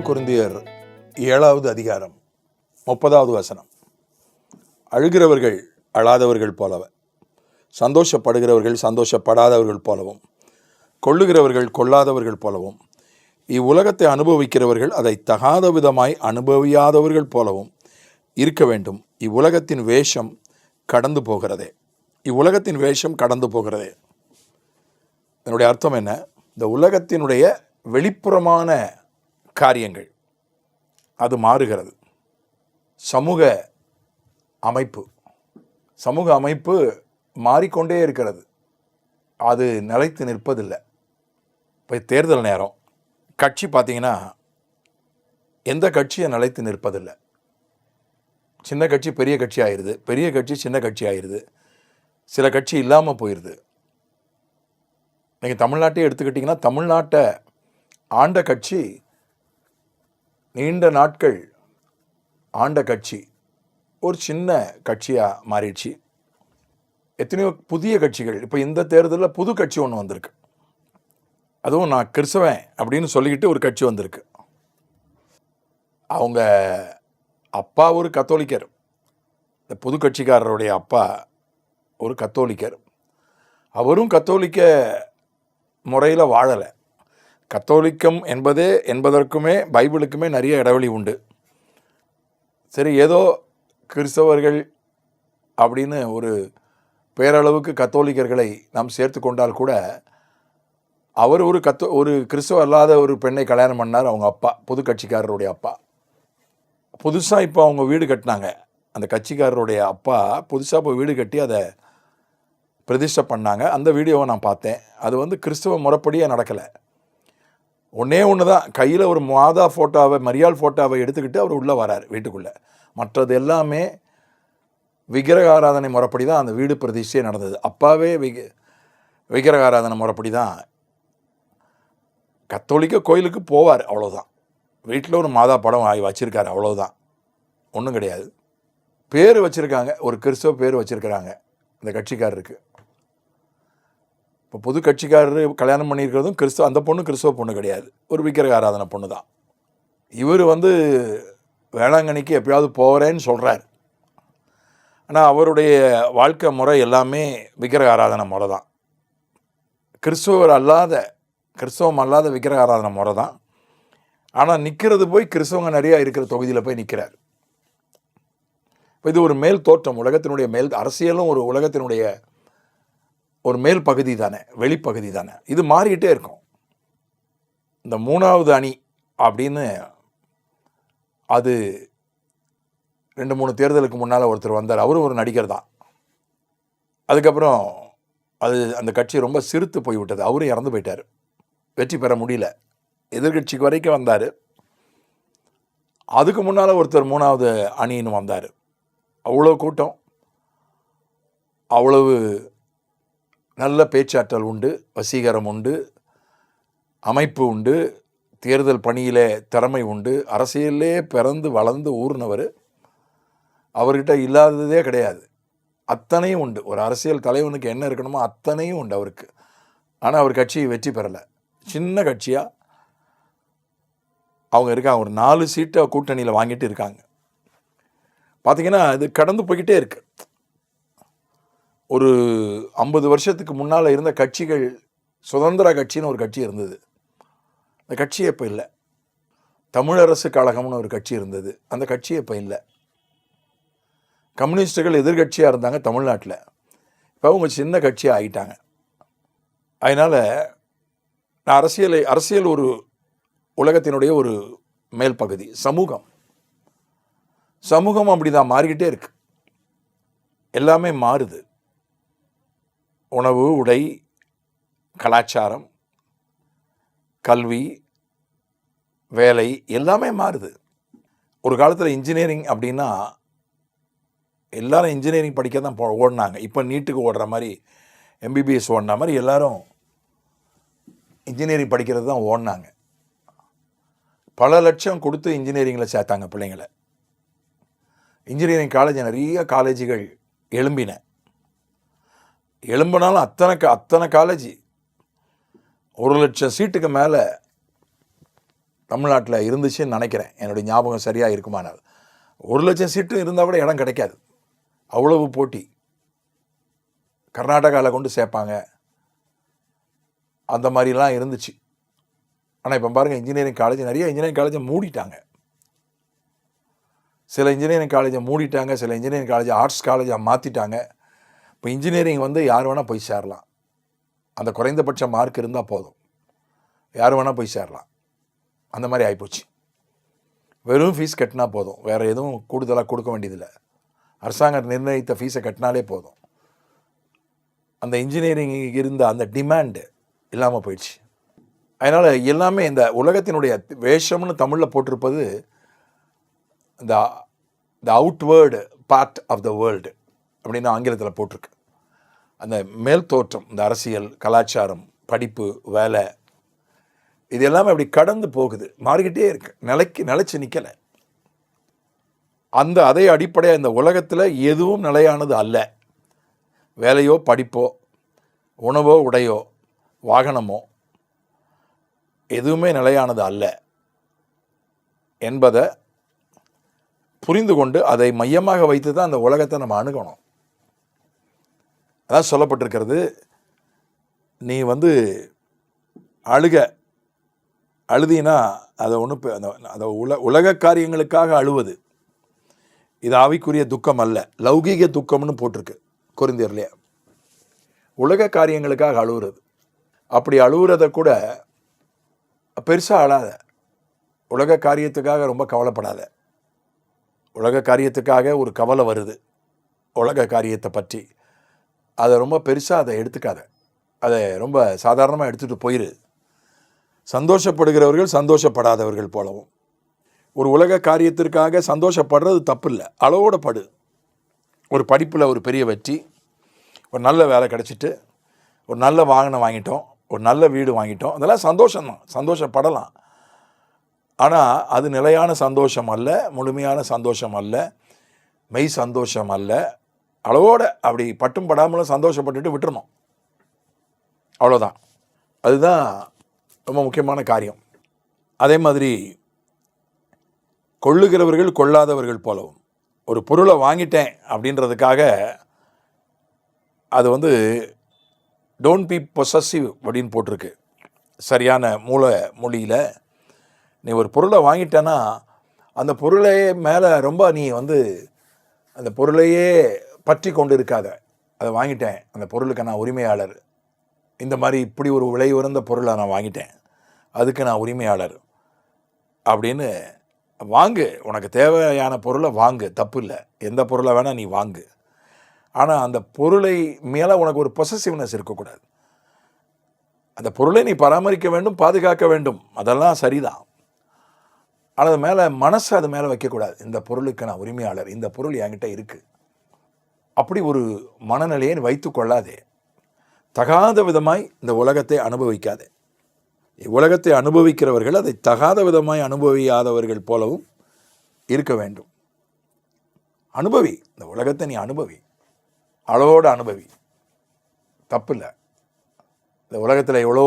கொரிந்தியர் 7வது அதிகாரம் 30வது வசனம். அழுகிறவர்கள் அழாதவர்கள் போலவும், சந்தோஷப்படுகிறவர்கள் சந்தோஷப்படாதவர்கள் போலவும், கொள்ளுகிறவர்கள் கொள்ளாதவர்கள் போலவும், இவ்வுலகத்தை அனுபவிக்கிறவர்கள் அதை தகாத விதமாய் அனுபவியாதவர்கள் போலவும் இருக்க வேண்டும். இவ்வுலகத்தின் வேஷம் கடந்து போகிறதே. இவ்வுலகத்தின் வேஷம் கடந்து போகிறதே. இதனுடைய அர்த்தம் என்ன? இந்த உலகத்தினுடைய வெளிப்புறமான காரியங்கள் அது மாறுகிறது. சமூக அமைப்பு மாறிக்கொண்டே இருக்கிறது. அது நிலைத்து நிற்பதில்லை. இப்போ தேர்தல் நேரம், கட்சி பார்த்தீங்கன்னா எந்த கட்சியை நிலைத்து நிற்பதில்லை. சின்ன கட்சி பெரிய கட்சி ஆயிடுது, பெரிய கட்சி சின்ன கட்சி ஆயிடுது, சில கட்சி இல்லாமல் போயிடுது. நீங்கள் தமிழ்நாட்டையே எடுத்துக்கிட்டிங்கன்னா, தமிழ்நாட்டை ஆண்ட கட்சி, நீண்ட நாட்கள் ஆண்ட கட்சி ஒரு சின்ன கட்சியாக மாறிடுச்சு. எத்தனையோ புதிய கட்சிகள், இப்போ இந்த தேர்தலில் புது கட்சி ஒன்று வந்திருக்கு. அதுவும் நான் கிறிஸ்தவன் அப்படின்னு சொல்லிக்கிட்டு ஒரு கட்சி வந்திருக்கு. அவங்க அப்பா ஒரு கத்தோலிக்கர். இந்த புது கட்சிக்காரருடைய அப்பா ஒரு கத்தோலிக்கர். அவரும் கத்தோலிக்க முறையில் வாழலை. கத்தோலிக்கம் என்பதற்குமே பைபிளுக்குமே நிறைய இடைவெளி உண்டு. சரி, ஏதோ கிறிஸ்தவர்கள் அப்படின்னு ஒரு பேரளவுக்கு கத்தோலிக்கர்களை நாம் சேர்த்து கொண்டால் கூட, அவர் ஒரு கிறிஸ்தவ அல்லாத ஒரு பெண்ணை கல்யாணம் பண்ணார் அவங்க அப்பா, புது கட்சிக்காரருடைய அப்பா. புதுசாக இப்போ அவங்க வீடு கட்டினாங்க. அந்த கட்சிக்காரருடைய அப்பா புதுசாக இப்போ வீடு கட்டி அதை பிரதிஷ்டை பண்ணாங்க. அந்த வீடியோவை நான் பார்த்தேன். அது கிறிஸ்தவ முறைப்படியே நடக்கலை. ஒன்றே ஒன்று தான், கையில் ஒரு மாதா ஃபோட்டோவை, மரியாள் ஃபோட்டோவை எடுத்துக்கிட்டு அவர் உள்ளே வரார் வீட்டுக்குள்ளே. மற்றது எல்லாமே விக்கிரக ஆராதனை முறைப்படி தான் அந்த வீடு பிரதிஷ்டையே நடந்தது. அப்பாவே விக்கிரக ஆராதனை முறைப்படி தான். கத்தோலிக்க கோயிலுக்கு போவார், அவ்வளோதான். வீட்டில் ஒரு மாதா படம் வச்சுருக்காரு, அவ்வளோதான், ஒன்றும் கிடையாது. பேர் வச்சுருக்காங்க, ஒரு கிறிஸ்தவ பேர் வச்சுருக்கிறாங்க இந்த கட்சிக்காரருக்கு. இப்போ புது கட்சிக்காரரு கல்யாணம் பண்ணியிருக்கிறதும் கிறிஸ்தவ, அந்த பொண்ணு கிறிஸ்தவ பொண்ணு கிடையாது, ஒரு விக்கிரக ஆராதனை பொண்ணு தான். இவர் வேளாங்கண்ணிக்கு எப்பயாவது போகிறேன்னு சொல்கிறார். ஆனால் அவருடைய வாழ்க்கை முறை எல்லாமே விக்கிரக ஆராதனை முறை தான். கிறிஸ்தவம் அல்லாத விக்கிரக ஆராதனை முறை தான். ஆனால் நிற்கிறது போய் கிறிஸ்தவங்க நிறையா இருக்கிற தொகுதியில் போய் நிற்கிறார். இது ஒரு மேல் தோற்றம், உலகத்தினுடைய மேல். அரசியலும் ஒரு உலகத்தினுடைய ஒரு மேல் பகுதி தானே, வெளிப்பகுதி தானே. இது மாறிக்கிட்டே இருக்கும். இந்த 3வது அணி அப்படின்னு அது 2-3 தேர்தலுக்கு முன்னால் ஒருத்தர் வந்தார். அவரும் ஒரு நடிகர் தான். அதுக்கப்புறம் அந்த கட்சி ரொம்ப சிறுத்து போய்விட்டது. அவரும் இறந்து போயிட்டார், வெற்றி பெற முடியல. எதிர்கட்சிக்கு வரைக்கும் வந்தார். அதுக்கு முன்னால் ஒருத்தர் 3வது அணின்னு வந்தார். அவ்வளோ கூட்டம், அவ்வளவு நல்ல பேச்சாற்றல் உண்டு, வசீகரம் உண்டு, அமைப்பு உண்டு, தேர்தல் பணியிலே திறமை உண்டு, அரசியலே பிறந்து வளர்ந்து ஊர்னவர். அவர்கிட்ட இல்லாததே கிடையாது, அத்தனையும் உண்டு. ஒரு அரசியல் தலைவனுக்கு என்ன இருக்கணுமோ அத்தனையும் உண்டு அவருக்கு. ஆனால் அவர் கட்சி வெற்றி பெறலை. சின்ன கட்சியாக அவங்க இருக்காங்க. ஒரு 4 சீட்டை கூட்டணியில் வாங்கிட்டு இருக்காங்க. பார்த்திங்கன்னா இது கடந்து போய்கிட்டே இருக்கு. ஒரு 50 வருஷத்துக்கு முன்னால் இருந்த கட்சிகள், சுதந்திர கட்சின்னு ஒரு கட்சி இருந்தது, அந்த கட்சியே இப்போ இல்லை. தமிழரசு கழகம்னு ஒரு கட்சி இருந்தது, அந்த கட்சியே இப்போ இல்லை. கம்யூனிஸ்டுகள் எதிர்கட்சியாக இருந்தாங்க தமிழ்நாட்டில், இப்போ அவங்க சின்ன கட்சியாக ஆகிட்டாங்க. அதனால் அரசியல் ஒரு உலகத்தினுடைய ஒரு மேல் பகுதி. சமூகம் அப்படி தான் மாறிக்கிட்டே இருக்கு. எல்லாமே மாறுது. உணவு, உடை, கலாச்சாரம், கல்வி, வேலை எல்லாமே மாறுது. ஒரு காலத்தில் இன்ஜினியரிங் அப்படின்னா எல்லாரும் இன்ஜினியரிங் படிக்க தான் ஓடினாங்க. இப்போ நீட்டுக்கு ஓடுற மாதிரி, எம்பிபிஎஸ் ஓடின மாதிரி எல்லாரும் இன்ஜினியரிங் படிக்கிறது தான் ஓடினாங்க. பல லட்சம் கொடுத்து இன்ஜினியரிங்கில் சேர்த்தாங்க பிள்ளைங்களை. இன்ஜினியரிங் காலேஜ், நிறைய காலேஜுகள் எழும்பினாலும் அத்தனை காலேஜ் 1 லட்சம் சீட்டுக்கு மேலே தமிழ்நாட்டில் இருந்துச்சுன்னு நினைக்கிறேன், என்னுடைய ஞாபகம் சரியாக இருக்குமானால். 1,00,000 சீட்டு இருந்தால் கூட இடம் கிடைக்காது, அவ்வளவு போட்டி. கர்நாடகாவில் கொண்டு சேர்ப்பாங்க, அந்த மாதிரிலாம் இருந்துச்சு. ஆனால் இப்போ பாருங்கள், இன்ஜினியரிங் காலேஜ், நிறைய இன்ஜினியரிங் காலேஜை மூடிட்டாங்க. சில இன்ஜினியரிங் காலேஜை மூடிட்டாங்க, சில இன்ஜினியரிங் காலேஜ் ஆர்ட்ஸ் காலேஜாக மாற்றிட்டாங்க. இப்போ இன்ஜினியரிங் யார் வேணால் போய் சேரலாம். அந்த குறைந்தபட்ச மார்க் இருந்தால் போதும், யார் வேணால் போய் சேரலாம். அந்த மாதிரி ஆகிப்போச்சு. வெறும் ஃபீஸ் கட்டினா போதும், வேறு எதுவும் கூடுதலாக கொடுக்க வேண்டியதில்லை. அரசாங்கம் நிர்ணயித்த ஃபீஸை கட்டினாலே போதும். அந்த இன்ஜினியரிங் இருந்த அந்த டிமாண்டு இல்லாமல் போயிடுச்சு. அதனால் எல்லாமே இந்த உலகத்தினுடைய வேஷம்னு தமிழில் போட்டிருப்பது the outward part of the world அப்படின்னு ஆங்கிலத்தில் போட்டிருக்கு. அந்த மேல் தோற்றம், இந்த அரசியல், கலாச்சாரம், படிப்பு, வேலை, இது எல்லாமே அப்படி கடந்து போகுது, மாறிக்கிட்டே இருக்கு, நிலைச்சு நிற்கலை. அதே அடிப்படையாக இந்த உலகத்தில் எதுவும் நிலையானது அல்ல. வேலையோ படிப்போ உணவோ உடையோ வாகனமோ எதுவுமே நிலையானது அல்ல என்பதை புரிந்து கொண்டு அதை மையமாக வைத்து தான் அந்த உலகத்தை நம்ம அணுகணும். அதான் சொல்லப்பட்டிருக்கிறது, நீ அழுதினா அதை அதை உலக காரியங்களுக்காக அழுவது இது ஆவிக்குரிய துக்கம் அல்ல, லௌகீக துக்கம்னு போட்டிருக்கு கொரிந்தியர்லையே. உலக காரியங்களுக்காக அழுவுறது, அப்படி அழுவுறத கூட பெருசாக அழாத, உலக காரியத்துக்காக ரொம்ப கவலைப்படாத. உலக காரியத்துக்காக ஒரு கவலை வருது, உலக காரியத்தை பற்றி, அதை ரொம்ப பெருசாக அதை எடுத்துக்காத, அதை ரொம்ப சாதாரணமாக எடுத்துகிட்டு போயிரு. சந்தோஷப்படுகிறவர்கள் சந்தோஷப்படாதவர்கள் போலவும். ஒரு உலக காரியத்திற்காக சந்தோஷப்படுறது தப்பு இல்லை, அளவோட படு. ஒரு படிப்பில் ஒரு பெரிய வெற்றி, ஒரு நல்ல வேலை கிடச்சிட்டு, ஒரு நல்ல வாகனம் வாங்கிட்டோம், ஒரு நல்ல வீடு வாங்கிட்டோம், அதெல்லாம் சந்தோஷம்தான், சந்தோஷப்படலாம். ஆனால் அது நிலையான சந்தோஷம் அல்ல, முழுமையான சந்தோஷம் அல்ல, மெய் சந்தோஷம் அல்ல. அளவோட அப்படி பட்டும் படாமலும் சந்தோஷப்பட்டுட்டு விட்டுறணும், அவ்வளோதான். அதுதான் ரொம்ப முக்கியமான காரியம். அதே மாதிரி கொள்ளுகிறவர்கள் கொள்ளாதவர்கள் போலவும். ஒரு பொருளை வாங்கிட்டேன் அப்படின்றதுக்காக அது டோன்ட் பி பொசசிவ் அப்படின்னு போட்டிருக்கு சரியான மொழியில். நீ ஒரு பொருளை வாங்கிட்டேன்னா அந்த பொருளே மேலே ரொம்ப நீ அந்த பொருளையே பற்றி கொண்டு இருக்காத. அதை வாங்கிட்டேன், அந்த பொருளுக்கு நான் உரிமையாளர், இந்த மாதிரி இப்படி ஒரு விலை உயர்ந்த பொருளை நான் வாங்கிட்டேன், அதுக்கு நான் உரிமையாளர் அப்படின்னு வாங்கு. உனக்கு தேவையான பொருளை வாங்கு, தப்பு இல்லை, எந்த பொருளை வேணால் நீ வாங்கு. ஆனால் அந்த பொருளை மேலே உனக்கு ஒரு பொசசிவ்னஸ் இருக்கக்கூடாது. அந்த பொருளை நீ பராமரிக்க வேண்டும், பாதுகாக்க வேண்டும், அதெல்லாம் சரிதான். ஆனால் அது மேலே மனசை அது மேலே வைக்கக்கூடாது. இந்த பொருளுக்கு நான் உரிமையாளர், இந்த பொருள் என்கிட்ட இருக்குது, அப்படி ஒரு மனநிலையை வைத்து கொள்ளாதே. தகாத விதமாய் இந்த உலகத்தை அனுபவிக்காதே. உலகத்தை அனுபவிக்கிறவர்கள் அதை தகாத விதமாய் அனுபவியாதவர்கள் போலவும் இருக்க வேண்டும். அனுபவி, இந்த உலகத்தை நீ அனுபவி, அளவோடு அனுபவி, தப்பில்லை. இந்த உலகத்தில் எவ்வளோ,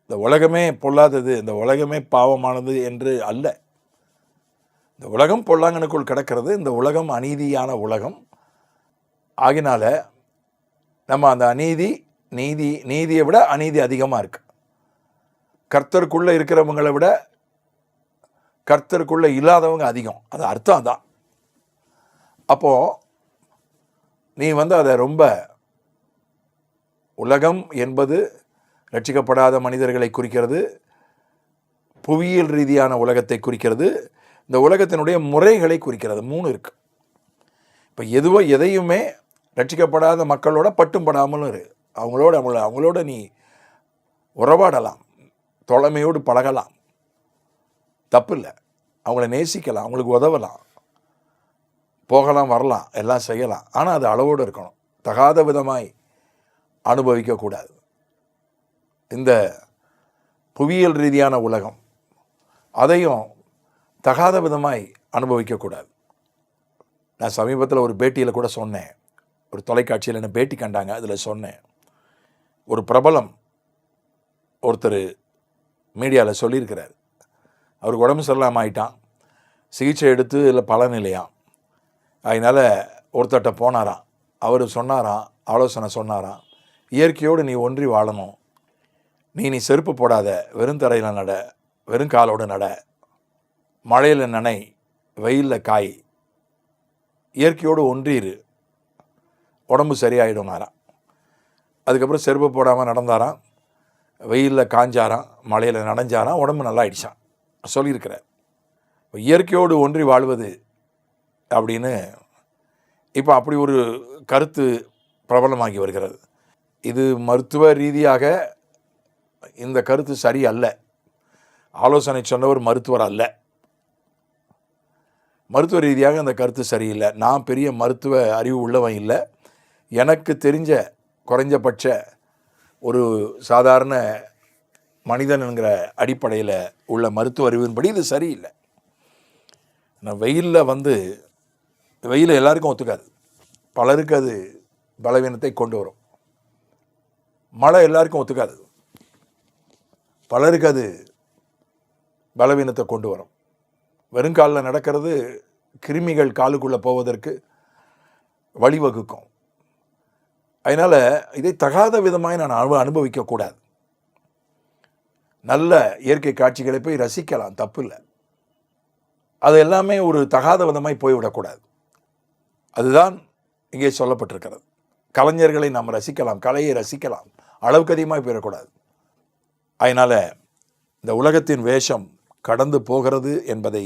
இந்த உலகமே பொல்லாதது, இந்த உலகமே பாவமானது என்று அல்ல. இந்த உலகம் பொல்லாங்கனுக்குள் கிடக்கிறது, இந்த உலகம் அநீதியான உலகம். ஆகினால நம்ம அந்த நீதியை விட அநீதி அதிகமாக இருக்கு. கர்த்தருக்குள்ளே இருக்கிறவங்களை விட கர்த்தருக்குள்ளே இல்லாதவங்க அதிகம், அது அர்த்தம் தான். அப்போது நீ அதை ரொம்ப, உலகம் என்பது ரட்சிக்கப்படாத மனிதர்களை குறிக்கிறது, புவியியல் ரீதியான உலகத்தை குறிக்கிறது, இந்த உலகத்தினுடைய முறைகளை குறிக்கிறது. 3 இருக்கு. இப்போ எதையுமே ரட்சிக்கப்படாத மக்களோட பட்டும் படாமலும் இரு. அவங்களோட நீ உறவாடலாம், தோழமையோடு பழகலாம், தப்பு இல்லை. அவங்கள நேசிக்கலாம், அவங்களுக்கு உதவலாம், போகலாம் வரலாம், எல்லாம் செய்யலாம். ஆனால் அது அளவோடு இருக்கணும், தகாத விதமாய் அனுபவிக்கக்கூடாது. இந்த புவியியல் ரீதியான உலகம், அதையும் தகாத விதமாய் அனுபவிக்கக்கூடாது. நான் சமீபத்தில் ஒரு பேட்டியில் கூட சொன்னேன், ஒரு தொலைக்காட்சியில் என்ன பேட்டி கண்டாங்க, அதில் சொன்னேன். ஒரு பிரபலம் ஒருத்தர் மீடியாவில் சொல்லியிருக்கிறார், அவருக்கு உடம்பு சரியில்லாமல் ஆயிட்டான். சிகிச்சை எடுத்து இல்லை பலன் இல்லையாம். அதனால் ஒருத்தட்ட போனாராம். அவர் சொன்னாராம், ஆலோசனை சொன்னாராம், இயற்கையோடு நீ ஒன்றி வாழணும். நீ செருப்பு போடாத, வெறும் தரையில் நட, வெறும் காலோடு நட, மழையில் நனை, வெயிலில் காய், இயற்கையோடு ஒன்றிரு, உடம்பு சரியாயிடும்னாராம். அதுக்கப்புறம் செருப்பு போடாமல் நடந்தாராம், வெயிலில் காஞ்சாராம், மழையில் நனைஞ்சாராம், உடம்பு நல்லா ஆயிடுச்சான் சொல்லியிருக்கிறார். இயற்கையோடு ஒன்றி வாழ்வது அப்படின்னு இப்போ அப்படி ஒரு கருத்து பிரபலமாகி வருகிறது. இது மருத்துவ ரீதியாக இந்த கருத்து சரி அல்ல. ஆலோசனை சொன்னவர் மருத்துவர் அல்ல. மருத்துவ ரீதியாக அந்த கருத்து சரியில்லை. நான் பெரிய மருத்துவ அறிவு உள்ளவன் இல்லை. எனக்கு தெரிஞ்ச குறைஞ்சபட்ச ஒரு சாதாரண மனிதன் என்கிற அடிப்படையில் உள்ள மருத்துவ அறிவின்படி இது சரியில்லை. நான் வெயில் எல்லாருக்கும் ஒத்துக்காது. பலருக்கு அது பலவீனத்தை கொண்டு வரும். மழை எல்லாருக்கும் ஒத்துக்காது. பலருக்கு அது பலவீனத்தை கொண்டு வரும். வெறுங்காலில் நடக்கிறது கிருமிகள் காலுக்குள்ளே போவதற்கு வழிவகுக்கும். அதனால் இதை தகாத விதமாக நான் அனுபவிக்கக்கூடாது. நல்ல இயற்கை காட்சிகளை போய் ரசிக்கலாம், தப்பு இல்லை. அது எல்லாமே ஒரு தகாத விதமாய் போய்விடக்கூடாது. அதுதான் இங்கே சொல்லப்பட்டிருக்கிறது. கலைஞர்களை நாம் ரசிக்கலாம், கலையை ரசிக்கலாம், அளவுக்கு அதிகமாக போயிடக்கூடாது. அதனால் இந்த உலகத்தின் வேஷம் கடந்து போகிறது என்பதை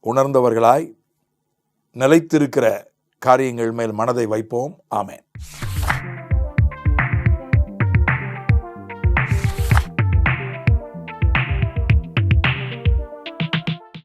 உணர்ந்தவர்களாய் நிலைத்திருக்கிற காரியங்கள் மேல் மனதை வைப்போம். ஆமென்.